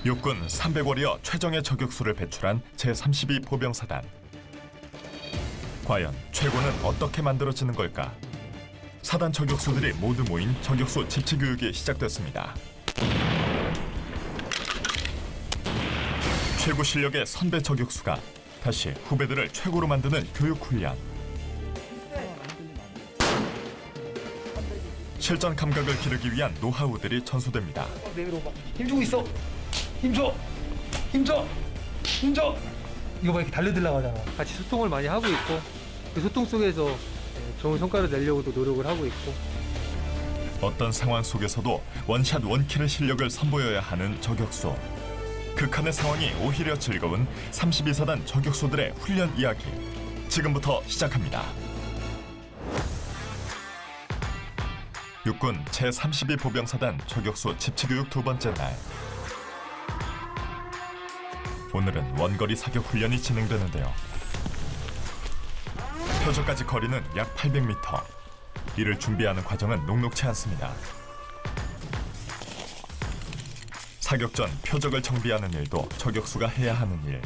육군 300월이어 최정예 저격수를 배출한 제32 보병사단. 과연 최고는 어떻게 만들어지는 걸까? 사단 저격수들이 모두 모인 저격수 집치교육이 시작됐습니다. 최고 실력의 선배 저격수가 다시 후배들을 최고로 만드는 교육훈련. 실전 감각을 기르기 위한 노하우들이 전수됩니다. 내밀어봐. 힘주고 있어. 힘줘. 힘줘. 힘줘. 이거 봐, 이렇게 달려들라고 하잖아. 같이 소통을 많이 하고 있고 그 소통 속에서 좋은 성과를 내려고도 노력을 하고 있고. 어떤 상황 속에서도 원샷 원킬의 실력을 선보여야 하는 저격수. 극한의 상황이 오히려 즐거운 32사단 저격수들의 훈련 이야기. 지금부터 시작합니다. 육군 제32 보병사단 저격수 집치교육 두 번째 날. 오늘은 원거리 사격 훈련이 진행되는데요. 표적까지 거리는 약 800m. 이를 준비하는 과정은 녹록치 않습니다. 사격 전 표적을 정비하는 일도 저격수가 해야 하는 일.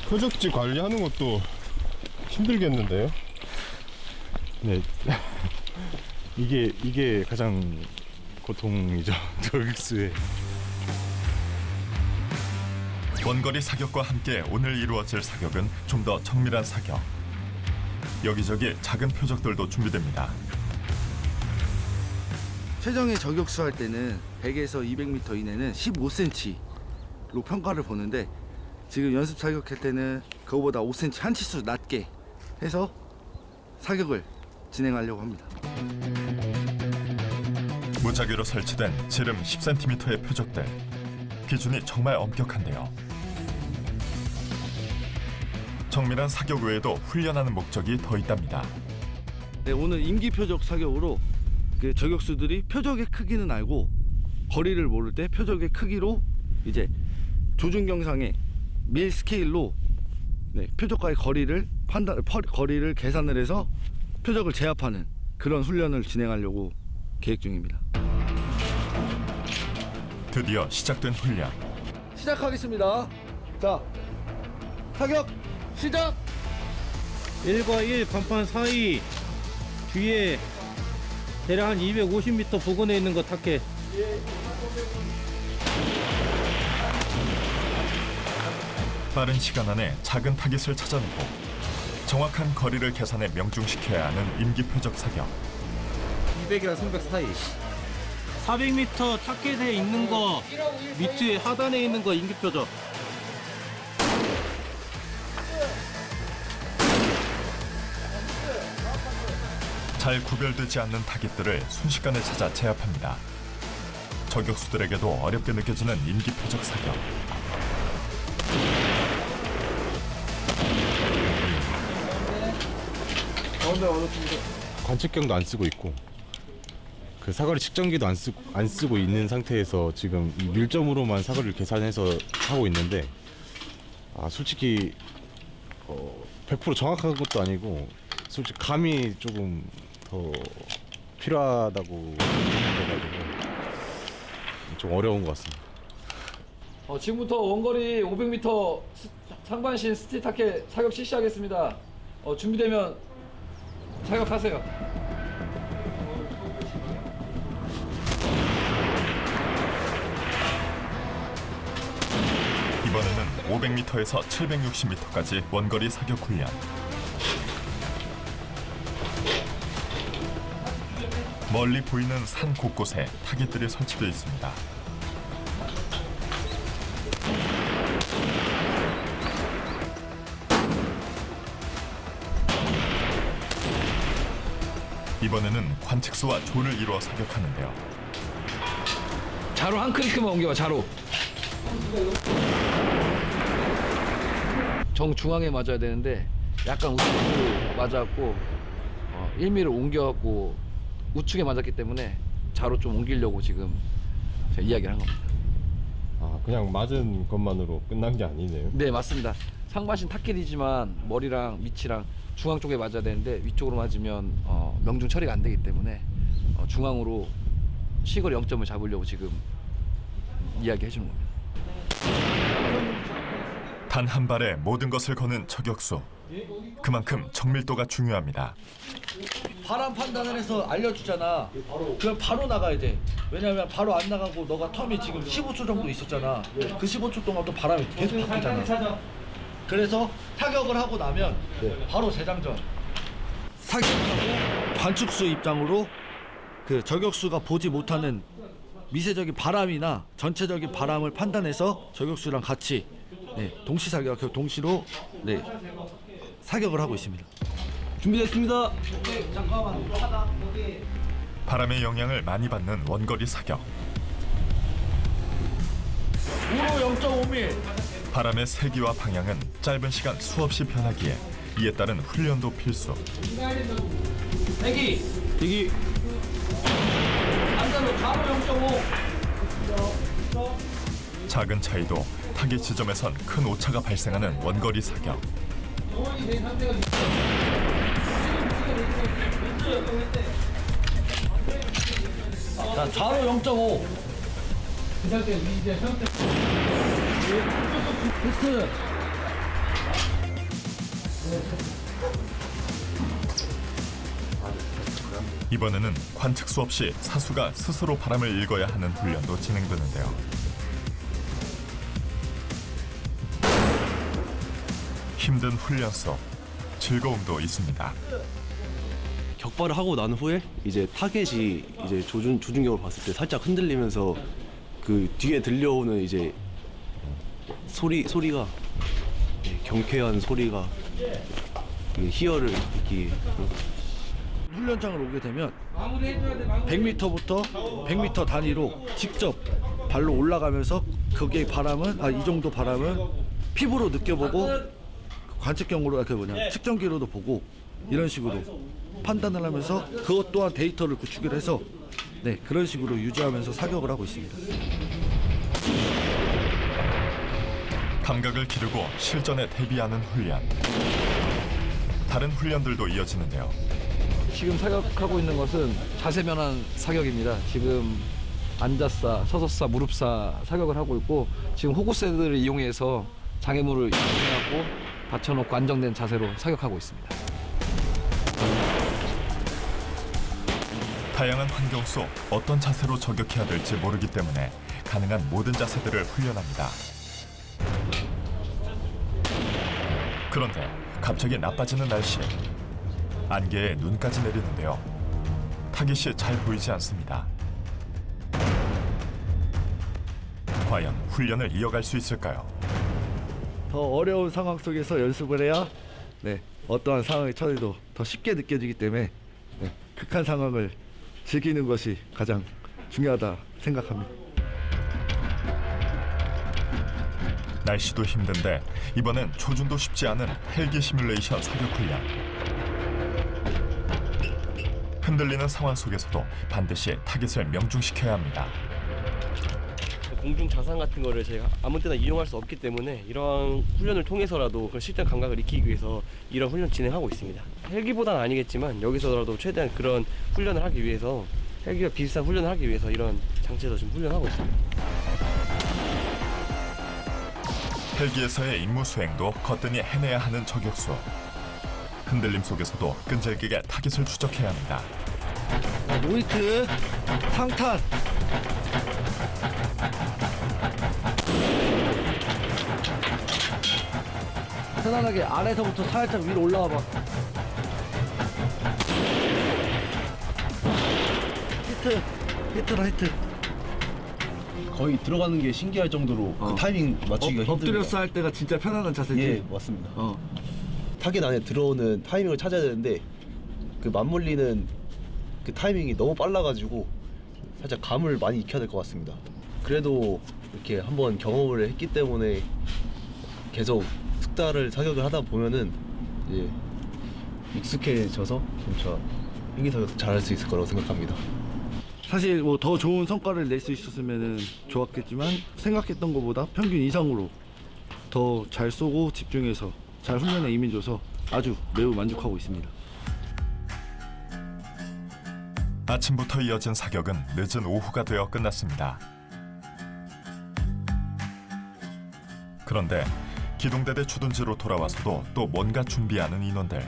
표적지 관리하는 것도 힘들겠는데요? 네, 이게 가장 고통이죠. 저격수의. 원거리 사격과 함께 오늘 이루어질 사격은 좀 더 정밀한 사격. 여기저기 작은 표적들도 준비됩니다. 최정예 저격수 할 때는 100에서 200m 이내는 15cm로 평가를 보는데 지금 연습 사격할 때는 그거보다 5cm 한 치수 낮게 해서 사격을 진행하려고 합니다. 무작위로 설치된 지름 10cm의 표적들. 기준이 정말 엄격한데요. 정밀한 사격 외에도 훈련하는 목적이 더 있답니다. 네, 오늘 임기 표적 사격으로 그 저격수들이 표적의 크기는 알고 거리를 모를 때 표적의 크기로 이제 조준경상의 밀 스케일로 표적과의 거리를 거리를 계산을 해서 표적을 제압하는 그런 훈련을 진행하려고 계획 중입니다. 드디어 시작된 훈련. 시작하겠습니다. 자, 사격 시작. 1과 1 간판 사이 뒤에 대략 한 250m 복원해 있는 거 타켓. 빠른 시간 안에 작은 타깃을 찾아내고 정확한 거리를 계산해 명중시켜야 하는 임기 표적 사격. 200이랑 300 사이. 400m 타켓에 있는 거 밑에 하단에 있는 거 임기 표적. 잘 구별되지 않는 타깃들을 순식간에 찾아 제압합니다. 저격수들에게도 어렵게 느껴지는 임기 표적 사격. 관측경도 안 쓰고 있고 그 사거리 측정기도 안 쓰고 있는 상태에서 지금 이 밀점으로만 사거리를 계산해서 하고 있는데 솔직히 100% 정확한 것도 아니고 솔직히 감이 조금 더 필요하다고 생각해가지고 좀 어려운 것 같습니다. 지금부터 원거리 500m 상반신 스틸 타켓 사격 실시하겠습니다. 준비되면 사격하세요. 이번에는 500m에서 760m까지 원거리 사격 훈련. 멀리 보이는 산 곳곳에 타깃들이 설치되어 있습니다. 이번에는 관측수와 조를 이루어 사격하는데요. 자로 한 클릭만 옮겨봐. 자로. 정중앙에 맞아야 되는데 약간 우측으로 맞았고 1mm를 옮겨갖고 우측에 맞았기 때문에 자로 좀 옮기려고 지금 제가 이야기를 한 겁니다. 그냥 맞은 것만으로 끝난 게 아니네요. 네, 맞습니다. 상반신 타켓이지만 머리랑 위치랑 중앙 쪽에 맞아야 되는데 위쪽으로 맞으면 명중 처리가 안 되기 때문에 중앙으로 시거리 0점을 잡으려고 지금 이야기해 주는 겁니다. 단 한 발에 모든 것을 거는 저격수. 그만큼 정밀도가 중요합니다. 바람 판단을 해서 알려주잖아. 그럼 바로 나가야 돼. 왜냐면 바로 안 나가고 너가 텀이 지금 15초 정도 있었잖아. 그 15초 동안 또 바람이 계속 바뀌잖아. 그래서 사격을 하고 나면 바로 재장전. 사격하고 관측수 입장으로 그 저격수가 보지 못하는 미세적인 바람이나 전체적인 바람을 판단해서 저격수랑 같이 동시 사격, 그 동시로 사격을 하고 있습니다. 준비됐습니다. 바람의 영향을 많이 받는 원거리 사격. 우로 0.5mm. 바람의 세기와 방향은 짧은 시간 수없이 변하기에 이에 따른 훈련도 필수. 대기. 안전로 바로 0.5. 작은 차이도 타겟 지점에선 큰 오차가 발생하는 원거리 사격. 자, 좌로 0.5. 테스트. 이번에는 관측수 없이 사수가 스스로 바람을 읽어야 하는 훈련도 진행되는데요. 힘든 훈련 속 즐거움도 있습니다. 격발을 하고 난 후에 이제 타겟이 이제 조준경으로 봤을 때 살짝 흔들리면서 그 뒤에 들려오는 이제 소리가 경쾌한 소리가 희열을 느끼게. 훈련장을 오게 되면 100m부터 100m 단위로 직접 발로 올라가면서 거기에 바람은 이 정도 바람은 피부로 느껴보고 관측경으로 측정기로도 보고 이런 식으로 판단을 하면서 그것 또한 데이터를 구축을 해서 그런 식으로 유지하면서 사격을 하고 있습니다. 감각을 기르고 실전에 대비하는 훈련. 다른 훈련들도 이어지는데요. 지금 사격하고 있는 것은 자세 변환 사격입니다. 지금 앉았사, 서서사, 무릎사 사격을 하고 있고 지금 호구세들을 이용해서 장애물을 이용하고 받쳐놓고 안정된 자세로 사격하고 있습니다. 다양한 환경 속 어떤 자세로 저격해야 될지 모르기 때문에 가능한 모든 자세들을 훈련합니다. 그런데 갑자기 나빠지는 날씨. 안개에 눈까지 내리는데요. 타깃이 잘 보이지 않습니다. 과연 훈련을 이어갈 수 있을까요? 더 어려운 상황 속에서 연습을 해야 어떠한 상황에 처해도 더 쉽게 느껴지기 때문에 극한 상황을 즐기는 것이 가장 중요하다 생각합니다. 날씨도 힘든데 이번엔 조준도 쉽지 않은 헬기 시뮬레이션 사격 훈련. 흔들리는 상황 속에서도 반드시 타깃을 명중시켜야 합니다. 공중 자산 같은 거를 저희가 아무 때나 이용할 수 없기 때문에 이러한 훈련을 통해서라도 그 실전 감각을 익히기 위해서 이런 훈련 진행하고 있습니다. 헬기보다는 아니겠지만 여기서라도 최대한 그런 훈련을 하기 위해서 헬기와 비슷한 훈련을 하기 위해서 이런 장치에서 지금 훈련하고 있습니다. 헬기에서의 임무 수행도 거뜬히 해내야 하는 저격수. 흔들림 속에서도 끈질기게 타깃을 추적해야 합니다. 노이트 상탄. 편안하게 아래서부터 살짝 위로 올라와 봐. 히트라 히트. 거의 들어가는 게 신기할 정도로 그 타이밍 맞추기가 힘듭니다. 엎드려서 할 때가 진짜 편안한 자세지. 예, 맞습니다. 타겟 안에 들어오는 타이밍을 찾아야 되는데 그 맞물리는 그 타이밍이 너무 빨라가지고 살짝 감을 많이 익혀야 될 것 같습니다. 그래도 이렇게 한번 경험을 했기 때문에 계속 숙달을 사격을 하다 보면은 이제 익숙해져서 점차 헬기 사격 잘할 수 있을 거라고 생각합니다. 사실 뭐 더 좋은 성과를 낼 수 있었으면 좋았겠지만 생각했던 것보다 평균 이상으로 더 잘 쏘고 집중해서 잘 훈련에 임해줘서 아주 매우 만족하고 있습니다. 아침부터 이어진 사격은 늦은 오후가 되어 끝났습니다. 그런데 기동대대 주둔지로 돌아와서도 또 뭔가 준비하는 인원들.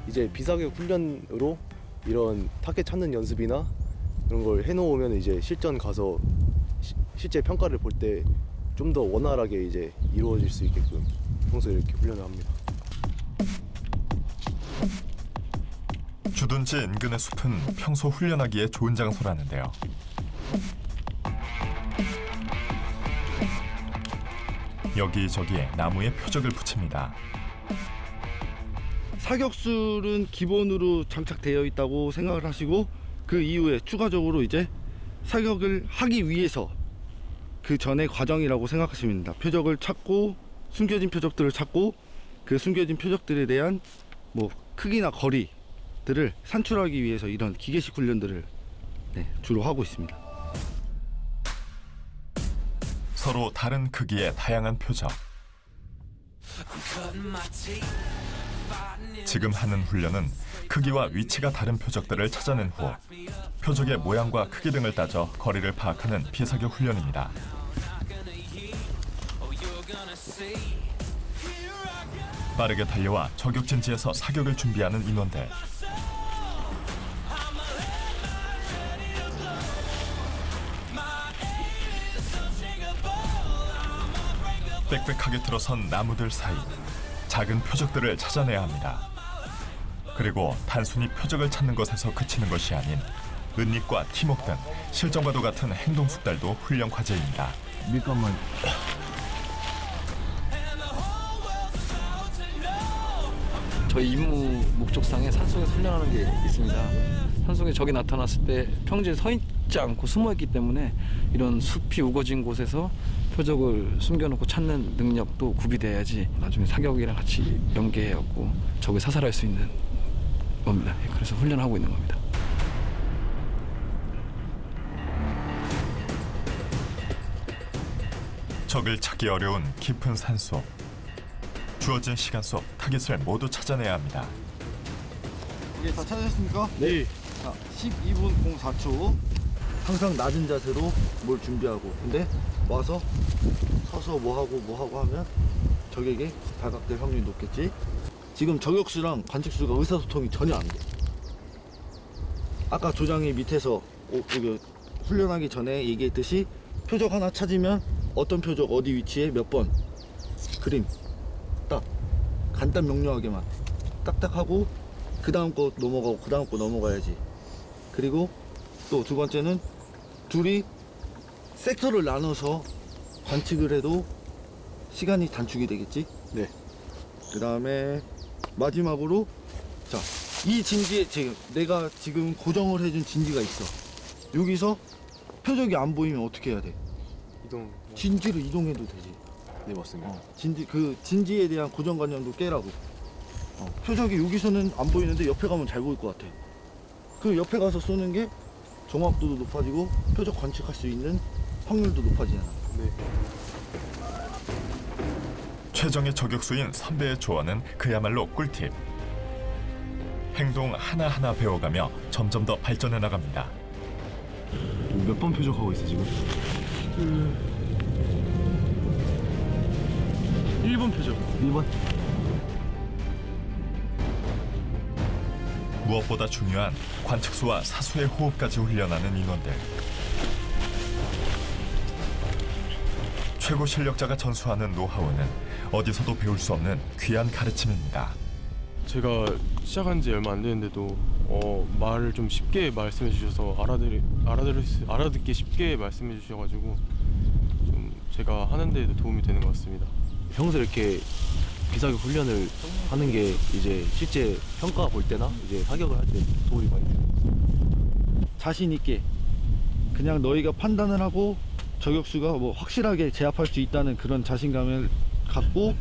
이제 비사격 훈련으로 이런 타겟 찾는 연습이나 이런 걸 해놓으면 이제 실전 가서 실제 평가를 볼 때 좀 더 원활하게 이제 이루어질 수 있게끔 평소에 이렇게 훈련을 합니다. 주둔지 인근의 숲은 평소 훈련하기에 좋은 장소라는데요. 여기저기에 나무에 표적을 붙입니다. 사격술은 기본으로 장착되어 있다고 생각을 하시고 그 이후에 추가적으로 이제 사격을 하기 위해서 그 전의 과정이라고 생각하시면 됩니다. 표적을 찾고 숨겨진 표적들을 찾고 그 숨겨진 표적들에 대한 뭐 크기나 거리들을 산출하기 위해서 이런 기계식 훈련들을 주로 하고 있습니다. 서로 다른 크기의 다양한 표적. 지금 하는 훈련은 크기와 위치가 다른 표적들을 찾아낸 후 표적의 모양과 크기 등을 따져 거리를 파악하는 비사격 훈련입니다. 빠르게 달려와 저격진지에서 사격을 준비하는 인원들. 빽빽하게 들어선 나무들 사이 작은 표적들을 찾아내야 합니다. 그리고 단순히 표적을 찾는 것에서 그치는 것이 아닌 은닉과 팀웍 등 실전과도 같은 행동 숙달도 훈련 과제입니다. 밀감만 저희 임무 목적상에 산속에서 훈련하는 게 있습니다. 산속에 적이 나타났을 때 평지에 서 있지 않고 숨어 있기 때문에 이런 숲이 우거진 곳에서 표적을 숨겨놓고 찾는 능력도 구비돼야지 나중에 사격이랑 같이 연계해갖고 적을 사살할 수 있는 겁니다. 그래서 훈련하고 있는 겁니다. 적을 찾기 어려운 깊은 산속. 주어진 시간 속 타깃을 모두 찾아내야 합니다. 이게 다 찾으셨습니까? 네. 자, 12분 04초. 항상 낮은 자세로 뭘 준비하고 근데 와서 서서 뭐 하고 하면 적에게 발각될 확률이 높겠지. 지금 저격수랑 관측수가 의사소통이 전혀 안 돼. 아까 조장이 밑에서 여기 훈련하기 전에 얘기했듯이 표적 하나 찾으면 어떤 표적 어디 위치에 몇 번 그림 딱 간단 명료하게만 딱딱 하고 그 다음 거 넘어가고 그 다음 거 넘어가야지. 그리고 또 두 번째는 둘이 섹터를 나눠서 관측을 해도 시간이 단축이 되겠지. 네. 그 다음에 마지막으로 자, 이 진지에 내가 지금 고정을 해준 진지가 있어. 여기서 표적이 안 보이면 어떻게 해야 돼? 이동. 진지로 이동해도 되지. 네, 맞습니다. 진지에 대한 고정관념도 깨라고. 표적이 여기서는 안 보이는데 옆에 가면 잘 보일 것 같아. 그 옆에 가서 쏘는 게 정확도도 높아지고 표적 관측할 수 있는 확률도 높아지잖아. 네. 최정의 저격수인 선배의 조언은 그야말로 꿀팁. 행동 하나하나 배워가며 점점 더 발전해 나갑니다. 몇 번 표적하고 있어 지금? 1번 표적. 1번? 무엇보다 중요한 관측수와 사수의 호흡까지 훈련하는 인원들. 최고 실력자가 전수하는 노하우는 어디서도 배울 수 없는 귀한 가르침입니다. 제가 시작한 지 얼마 안 됐는데도 말을 좀 쉽게 말씀해 주셔서 알아듣기 쉽게 말씀해 주셔가지고 좀 제가 하는 데에도 도움이 되는 것 같습니다. 평소 이렇게 비사격 훈련을 하는 게 이제 실제 평가 볼 때나 이제 사격을 할 때 도움이 많이 돼요. 자신 있게 그냥 너희가 판단을 하고 저격수가 뭐 확실하게 제압할 수 있다는 그런 자신감을 갖고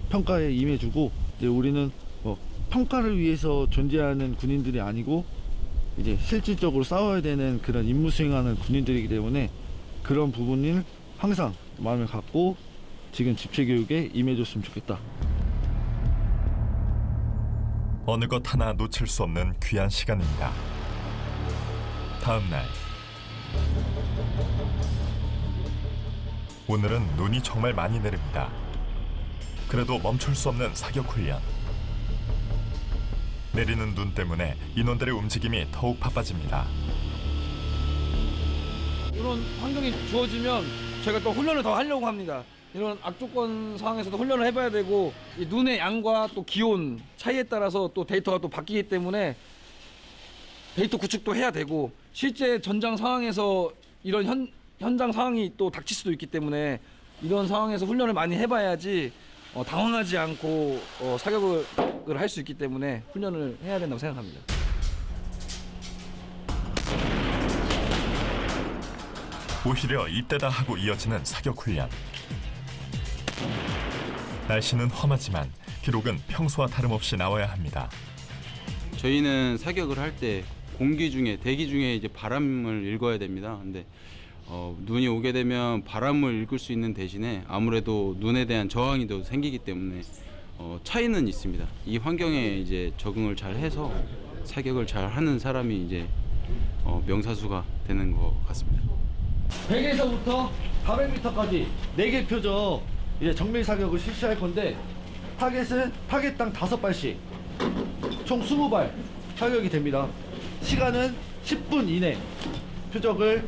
평가에 임해주고 이제 우리는 뭐 평가를 위해서 존재하는 군인들이 아니고 이제 실질적으로 싸워야 되는 그런 임무 수행하는 군인들이기 때문에 그런 부분을 항상 마음을 갖고 지금 집체 교육에 임해줬으면 좋겠다. 어느 것 하나 놓칠 수 없는 귀한 시간입니다. 다음 날 오늘은 눈이 정말 많이 내립니다. 그래도 멈출 수 없는 사격 훈련. 내리는 눈 때문에 인원들의 움직임이 더욱 바빠집니다. 이런 환경이 주어지면 저희가 또 훈련을 더 하려고 합니다. 이런 악조건 상황에서도 훈련을 해봐야 되고 이 눈의 양과 또 기온 차이에 따라서 또 데이터가 또 바뀌기 때문에 데이터 구축도 해야 되고 실제 전장 상황에서 이런 현장 상황이 또 닥칠 수도 있기 때문에 이런 상황에서 훈련을 많이 해봐야지 당황하지 않고 사격을 할 수 있기 때문에 훈련을 해야 된다고 생각합니다. 오히려 이때다 하고 이어지는 사격 훈련. 날씨는 험하지만 기록은 평소와 다름없이 나와야 합니다. 저희는 사격을 할 때 공기 중에 대기 중에 이제 바람을 읽어야 됩니다. 근데 눈이 오게 되면 바람을 읽을 수 있는 대신에 아무래도 눈에 대한 저항이 더 생기기 때문에 차이는 있습니다. 이 환경에 이제 적응을 잘 해서 사격을 잘 하는 사람이 이제 명사수가 되는 것 같습니다. 100에서부터 400m까지 4개 표적 이제 정밀 사격을 실시할 건데 타겟은 타겟당 5발씩 총 20발 사격이 됩니다. 시간은 10분 이내 표적을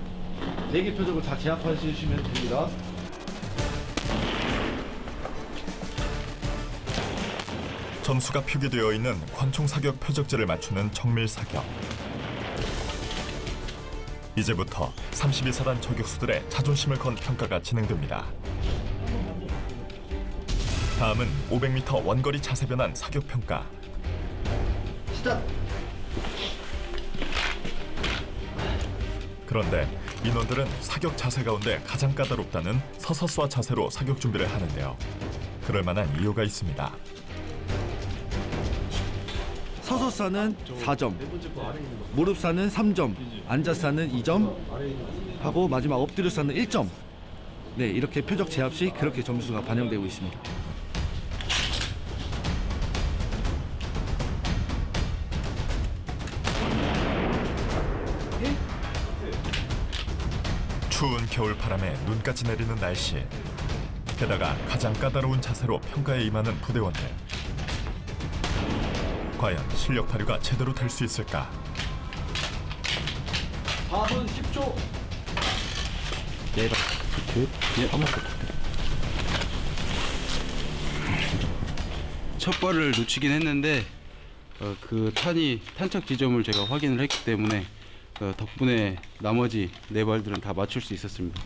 4개 표적을 다 제압하시면 됩니다. 점수가 표기되어 있는 권총 사격 표적지를 맞추는 정밀 사격. 이제부터 32사단 저격수들의 자존심을 건 평가가 진행됩니다. 다음은 500m 원거리 자세 변환 사격 평가. 시작! 그런데 인원들은 사격 자세 가운데 가장 까다롭다는 서서 쏴 자세로 사격 준비를 하는데요. 그럴 만한 이유가 있습니다. 서서 쏴는 4점, 무릎 쏴는 3점, 앉아 쏴는 2점 하고 마지막 엎드려 쏴는 1점. 네, 이렇게 표적 제압 시 그렇게 점수가 반영되고 있습니다. 추운 겨울바람에 눈까지 내리는 날씨. 게다가 가장 까다로운 자세로 평가에 임하는 부대원들. 과연 실력 발휘가 제대로 될 수 있을까? 4분 10초. 첫 발을 놓치긴 했는데 그 탄착 지점을 제가 확인을 했기 때문에 덕분에 나머지 4발들은 다 맞출 수 있었습니다.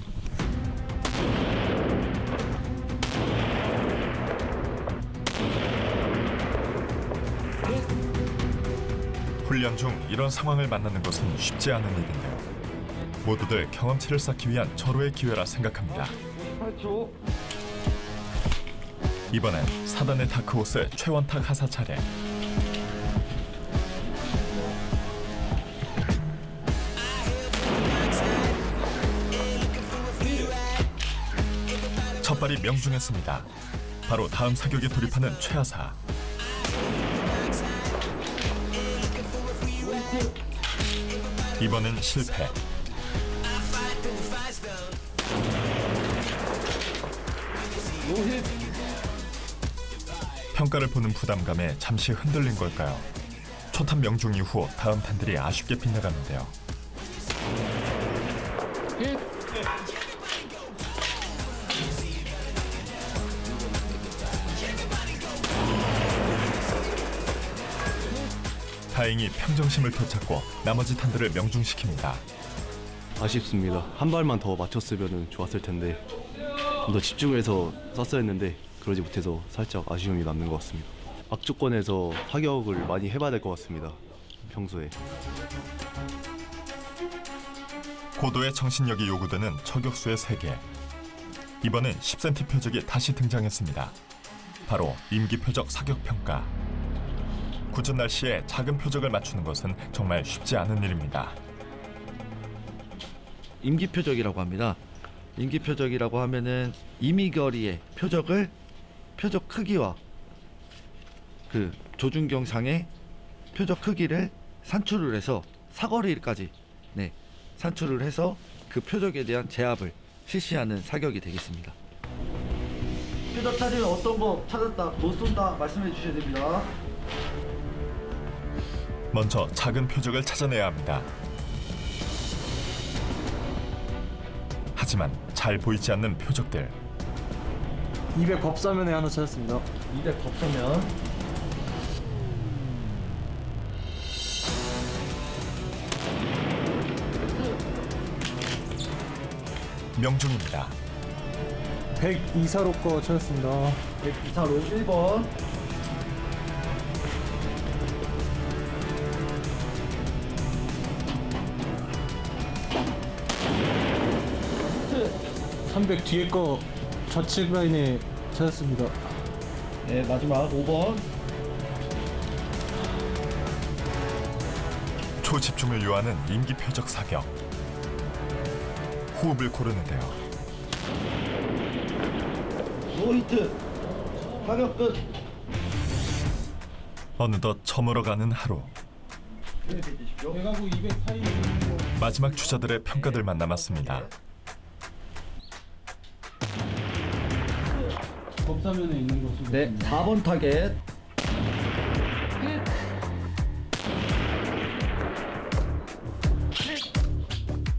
훈련 중 이런 상황을 만나는 것은 쉽지 않은 일인데요. 모두들 경험치를 쌓기 위한 절호의 기회라 생각합니다. 8초. 이번엔 사단의 다크호스 최원탁 하사 차례. 첫 발이 명중했습니다. 바로 다음 사격에 돌입하는 최하사. 이번엔 실패. 평가를 보는 부담감에 잠시 흔들린 걸까요? 초탄 명중 이후 다음 탄들이 아쉽게 빗나가는데요. 다행히 평정심을 되찾고 나머지 탄들을 명중시킵니다. 아쉽습니다. 한 발만 더 맞췄으면 좋았을 텐데 좀 더 집중을 해서 쐈어야 했는데 그러지 못해서 살짝 아쉬움이 남는 것 같습니다. 악조건에서 사격을 많이 해봐야 될 것 같습니다. 평소에. 고도의 정신력이 요구되는 저격수의 세계. 이번엔 10cm 표적이 다시 등장했습니다. 바로 임기 표적 사격 평가. 궂은 날씨에 작은 표적을 맞추는 것은 정말 쉽지 않은 일입니다. 임기 표적이라고 합니다. 임기 표적이라고 하면은 임의거리의 표적을 표적 크기와 그 조준경상의 표적 크기를 산출을 해서 사거리까지 산출을 해서 그 표적에 대한 제압을 실시하는 사격이 되겠습니다. 표적 찾으면 어떤 거 찾았다, 못 쏜다 말씀해 주셔야 됩니다. 먼저 작은 표적을 찾아내야 합니다. 하지만 잘 보이지 않는 표적들. 200 법사면에 하나 찾았습니다. 200 법사면. 명중입니다. 102사로 거 찾았습니다. 102사로 1번. 히트 300 뒤에 거 좌측 라인에 찾았습니다. 네, 마지막 5번. 초집중을 요하는 임기 표적 사격. 호흡을 고르는데요. 노히트. 사격 끝. 어느덧 저물어가는 하루. 대가구 200 사이. 마지막 주자들의 평가들만 남았습니다. 법사면에 있는 것으로. 네, 4번 타겟.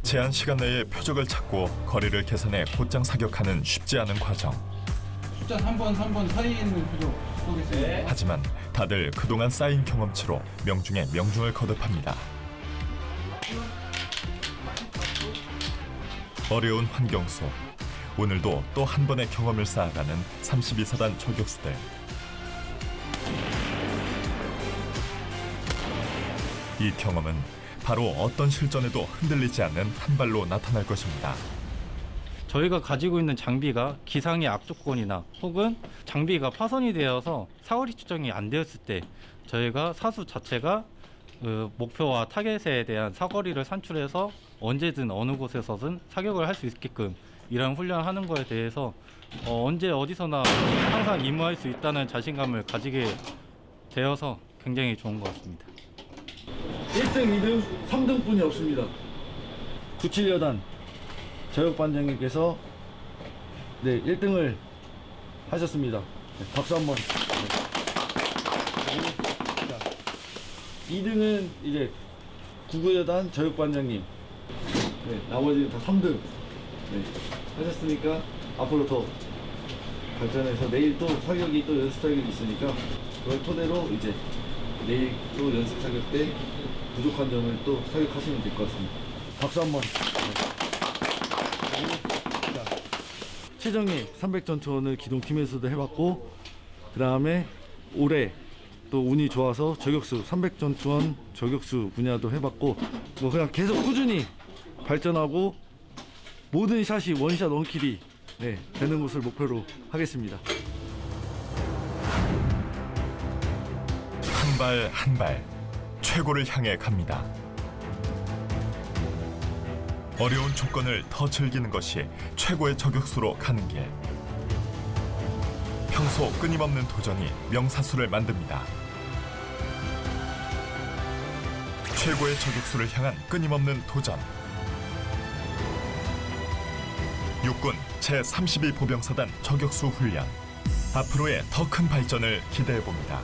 제한 시간 내에 표적을 찾고 거리를 계산해 곧장 사격하는 쉽지 않은 과정. 숫자 3번, 3번 사이에 있는 표적 쏘겠습니다. 하지만 다들 그동안 쌓인 경험치로 명중에 명중을 거듭합니다. 어려운 환경 속 오늘도 또 한 번의 경험을 쌓아가는 32사단 저격수들. 이 경험은 바로 어떤 실전에도 흔들리지 않는 한 발로 나타날 것입니다. 저희가 가지고 있는 장비가 기상의 악조건이나 혹은 장비가 파손이 되어서 사거리 추정이 안 되었을 때 저희가 사수 자체가 목표와 타겟에 대한 사거리를 산출해서 언제든 어느 곳에서든 사격을 할 수 있게끔 이런 훈련을 하는 거에 대해서 언제 어디서나 항상 임무할 수 있다는 자신감을 가지게 되어서 굉장히 좋은 것 같습니다. 1등, 2등, 3등뿐이 없습니다. 97여단 저역반장님께서 1등을 하셨습니다. 박수 한번. 2등은 이제 99여단 저역반장님. 나머지는 다 3등 하셨으니까 앞으로 더 발전해서 내일 또 사격이 또 연습 사격이 있으니까 그걸 토대로 이제 내일 또 연습 사격 때 부족한 점을 또 사격하시면 될 것 같습니다. 박수 한번. 최정예 300전투원을 기동팀에서도 해봤고 그 다음에 올해 또 운이 좋아서 저격수 300전투원 저격수 분야도 해봤고 뭐 그냥 계속 꾸준히 발전하고 모든 샷이 원샷 원킬이 되는 것을 목표로 하겠습니다. 한 발 한 발 최고를 향해 갑니다. 어려운 조건을 더 즐기는 것이 최고의 저격수로 가는 길. 평소 끊임없는 도전이 명사수를 만듭니다. 최고의 저격수를 향한 끊임없는 도전. 육군 제32보병사단 저격수 훈련. 앞으로의 더 큰 발전을 기대해 봅니다.